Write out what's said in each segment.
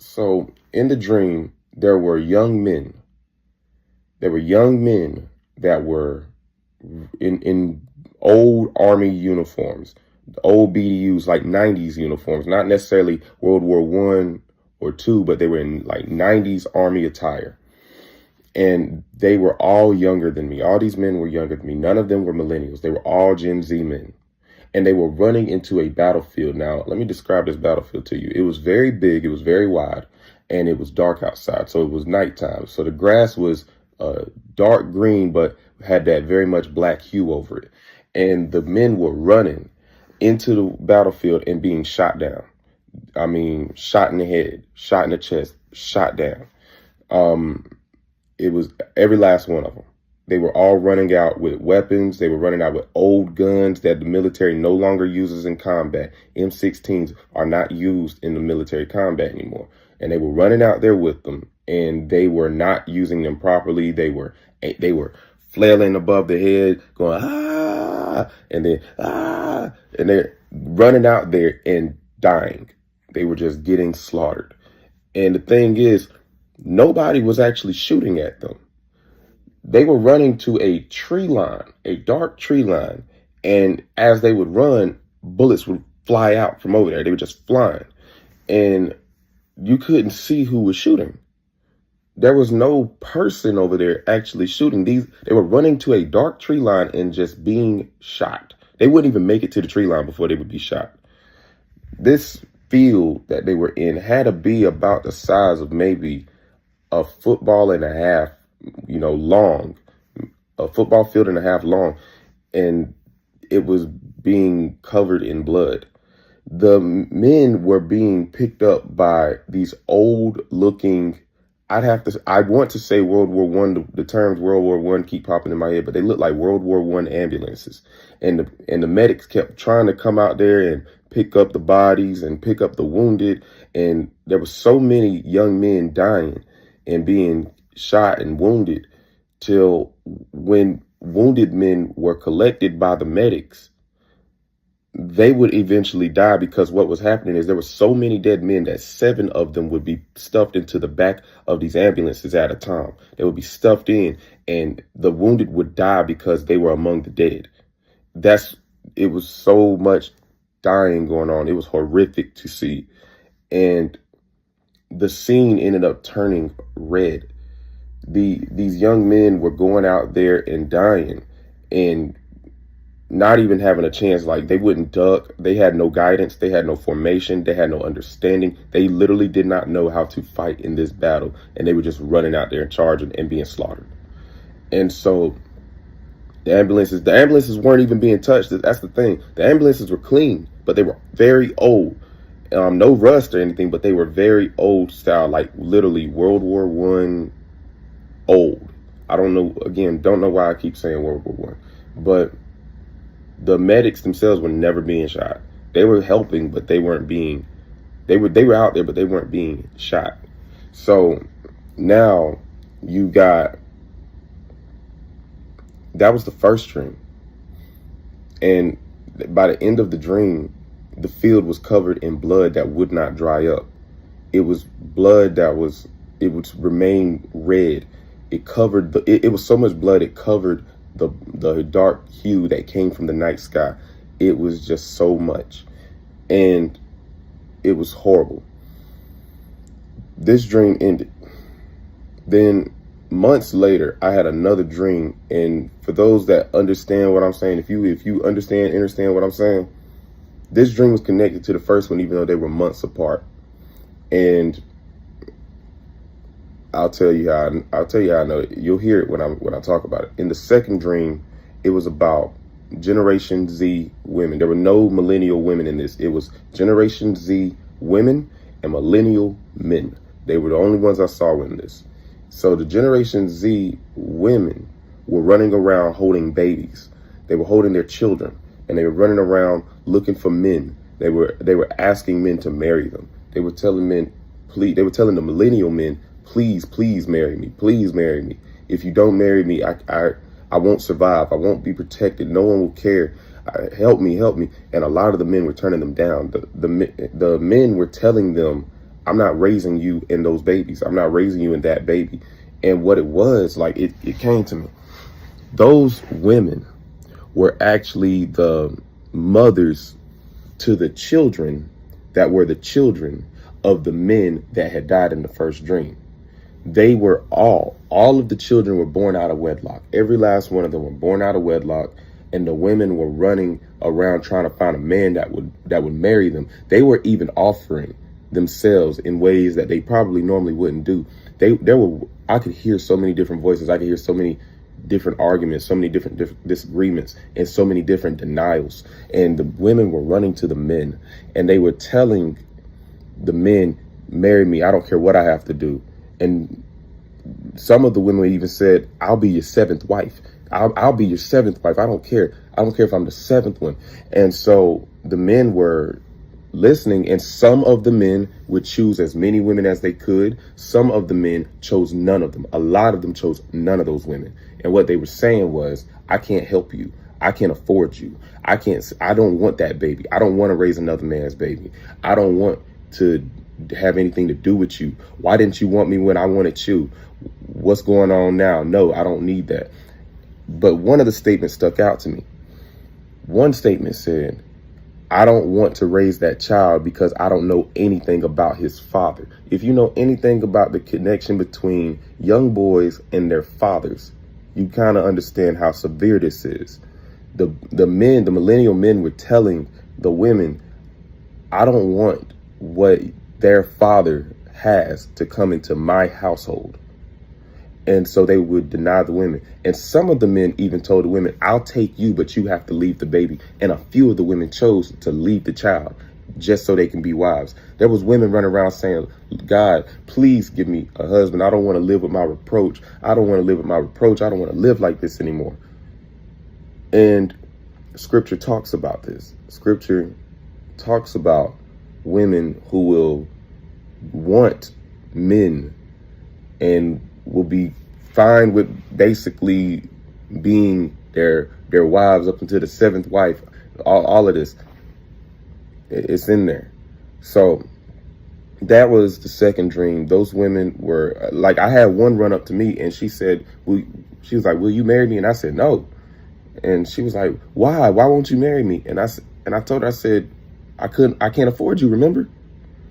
So in the dream, there were young men. There were young men that were in old army uniforms, old BDUs, like 90s uniforms, not necessarily World War One or two, but they were in like 90s army attire. And they were all younger than me. All these men were younger than me. None of them were millennials. They were all Gen Z men. And they were running into a battlefield. Now, let me describe this battlefield to you. It was very big. It was very wide. And it was dark outside. So it was nighttime. So the grass was dark green, but had that very much black hue over it. And the men were running into the battlefield and being shot down. I mean, shot in the head, shot in the chest, shot down. It was every last one of them. They were all running out with weapons. They were running out with old guns that the military no longer uses in combat. M16s are not used in the military combat anymore. And they were running out there with them, and they were not using them properly. They were flailing above the head, going, ah, and then, ah, and they're running out there and dying. They were just getting slaughtered. And the thing is, nobody was actually shooting at them. They were running to a tree line, a dark tree line. And as they would run, bullets would fly out from over there. They were just flying. And you couldn't see who was shooting. There was no person over there actually shooting. They were running to a dark tree line and just being shot. They wouldn't even make it to the tree line before they would be shot. This field that they were in had to be about the size of maybe a football and a half, long, a football field and a half long, and it was being covered in blood. The men were being picked up by these old looking, I want to say World War One. The terms World War One keep popping in my head, but they look like World War One ambulances. And the medics kept trying to come out there and pick up the bodies and pick up the wounded. And there were so many young men dying and being shot and wounded till when wounded men were collected by the medics, they would eventually die, because what was happening is there were so many dead men that 7 of them would be stuffed into the back of these ambulances at a time. They would be stuffed in, and the wounded would die because they were among the dead. It was so much dying going on. It was horrific to see. And the scene ended up turning red. These young men were going out there and dying and not even having a chance. Like, they wouldn't duck. They had no guidance. They had no formation. They had no understanding. They literally did not know how to fight in this battle. And they were just running out there and charging and being slaughtered. And so the ambulances weren't even being touched. That's the thing. The ambulances were clean, but they were very old. No rust or anything, but they were very old style, like literally World War One old. I don't know why I keep saying World War One, but the medics themselves were never being shot. They were helping, but they were out there, but they weren't being shot. So now that was the first dream. And by the end of the dream, the field was covered in blood that would not dry up. It was blood it would remain red. It covered it was so much blood, it covered the dark hue that came from the night sky. It was just so much. And it was horrible. This dream ended. Then months later, I had another dream. And for those that understand what I'm saying, if you understand what I'm saying, this dream was connected to the first one, even though they were months apart. And I'll tell you how I know it. You'll hear it when I talk about it. In the second dream, it was about Generation Z women. There were no millennial women in this. It was Generation Z women and millennial men. They were the only ones I saw in this. So the Generation Z women were running around holding babies. They were holding their children, and they were running around looking for men. They were asking men to marry them. They were telling the millennial men, please marry me. Please marry me. If you don't marry me, I won't survive. I won't be protected. No one will care. Help me. And a lot of the men were turning them down. The men were telling them, I'm not raising you in those babies. I'm not raising you in that baby. And what it was, like, it came to me. Those women were actually the mothers to the children that were the children of the men that had died in the first dream. They were all of the children were born out of wedlock. Every last one of them were born out of wedlock, and the women were running around trying to find a man that would marry them. They were even offering themselves in ways that they probably normally wouldn't do. I could hear so many different voices. I could hear so many different arguments, so many different disagreements, and so many different denials. And the women were running to the men, and they were telling the men, marry me, I don't care what I have to do. And some of the women even said, I'll be your seventh wife. I'll be your seventh wife. I don't care. I don't care if I'm the seventh one. And so the men were listening, and some of the men would choose as many women as they could. Some of the men chose none of them. A lot of them chose none of those women. And what they were saying was, I can't help you. I can't afford you. I don't want that baby. I don't want to raise another man's baby. I don't want to have anything to do with you. Why didn't you want me when I wanted you? What's going on now? No, I don't need that. But one of the statements stuck out to me. One statement said, I don't want to raise that child because I don't know anything about his father. If you know anything about the connection between young boys and their fathers, you kind of understand how severe this is. The millennial men were telling the women, I don't want what their father has to come into my household. And so they would deny the women. And some of the men even told the women, I'll take you, but you have to leave the baby. And a few of the women chose to leave the child just so they can be wives. There was women running around saying, God, please give me a husband. I don't want to live with my reproach. I don't want to live with my reproach. I don't want to live like this anymore. And scripture talks about this. Scripture talks about women who will want men and will be fine with basically being their wives up until the seventh wife. All of this, it's in there. So that was the second dream. Those women were like, I had one run up to me and she said, she was like, will you marry me? And I said, no. And she was like, why won't you marry me? And I told her, I said, I can't afford you, remember?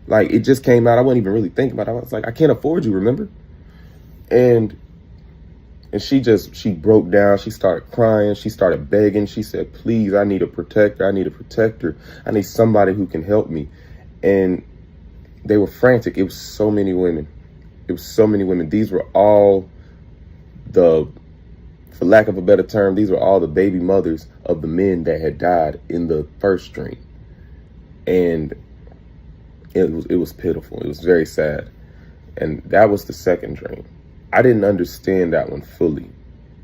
Like, it just came out. I wasn't even really thinking about it. I was like, I can't afford you, remember? And she broke down. She started crying. She started begging. She said, please, I need a protector. I need a protector. I need somebody who can help me. And they were frantic. It was so many women. It was so many women. These were all for lack of a better term, these were all the baby mothers of the men that had died in the first dream. And it was pitiful. It was very sad. And that was the second dream. I didn't understand that one fully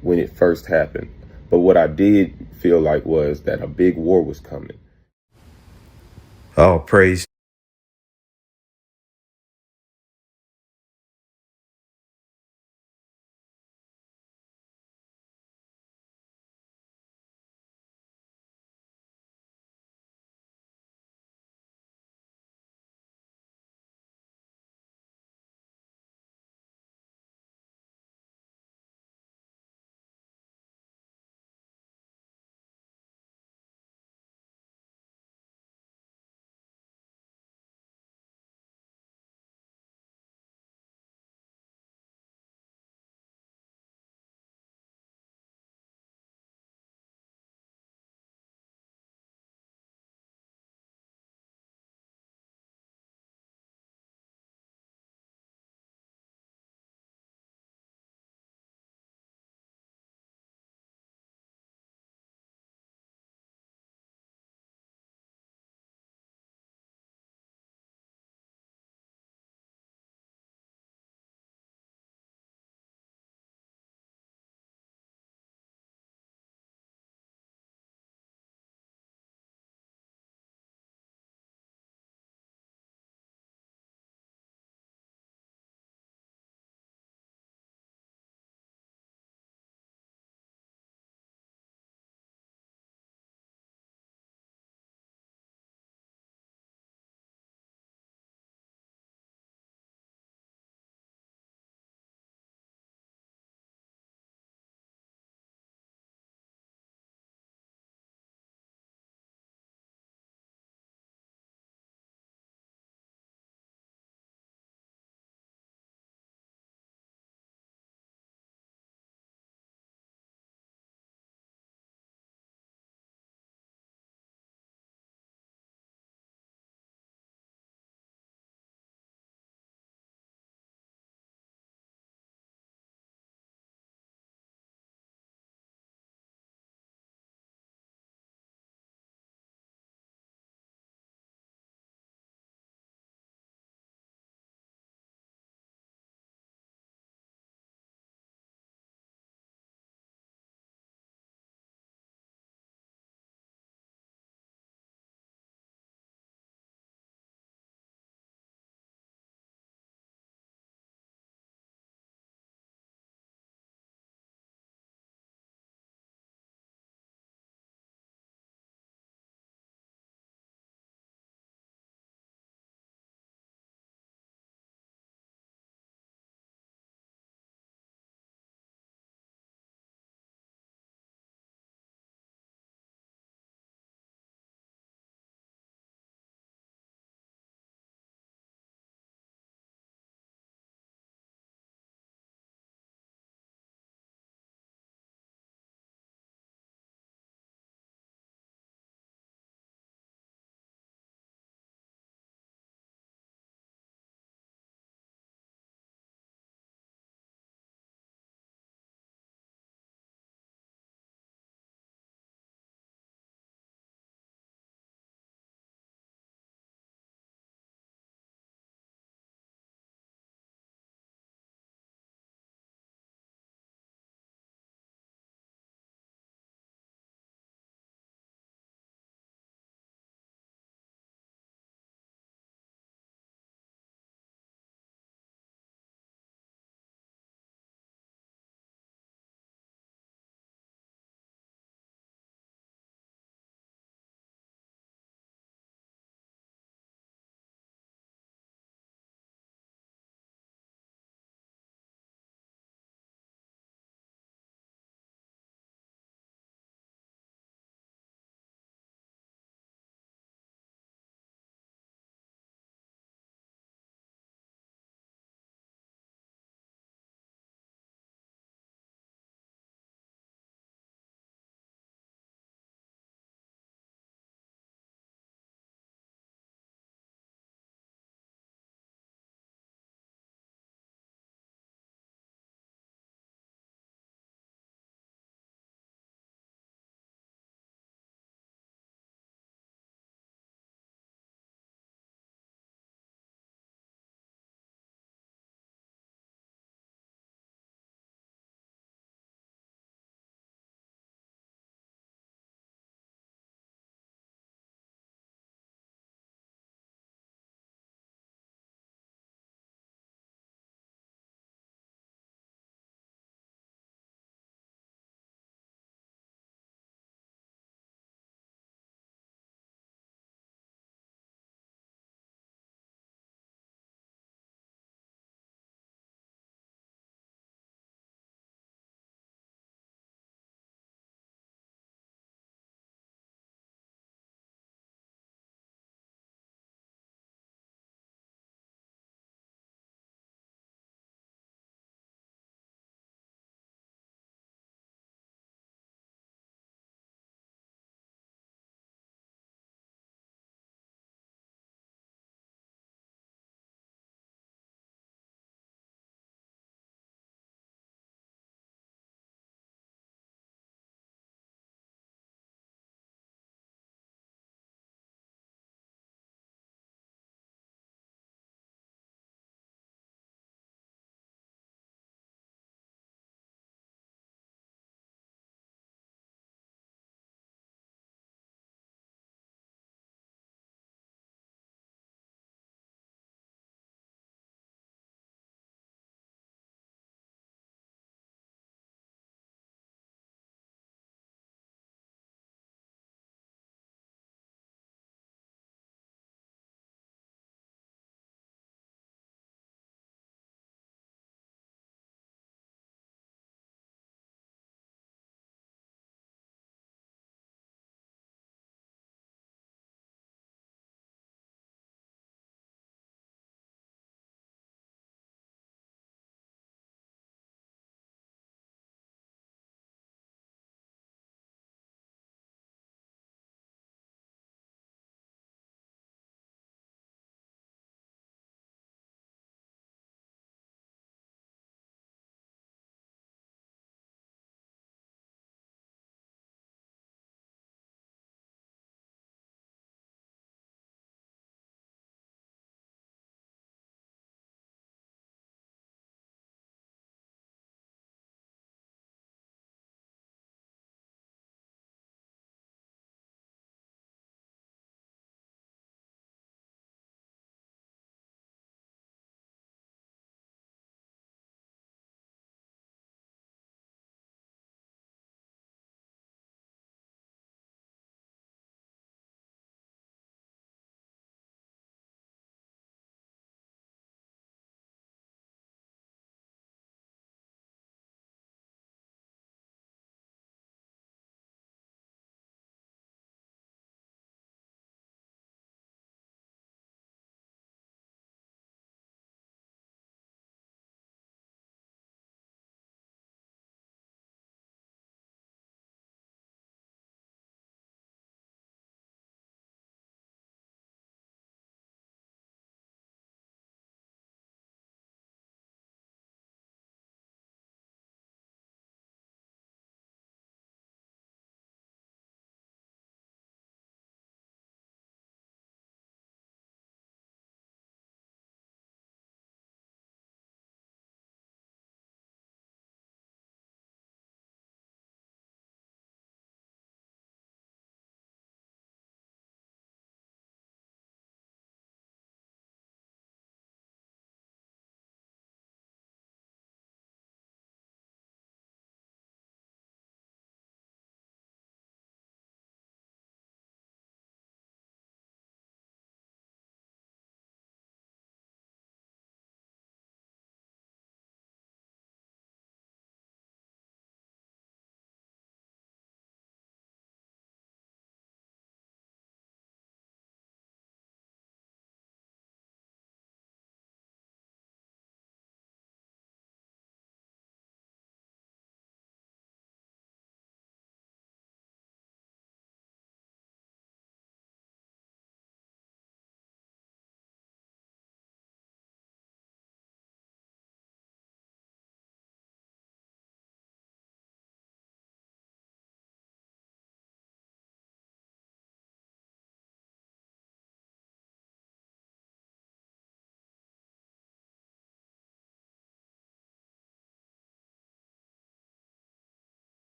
when it first happened. But what I did feel like was that a big war was coming. All praise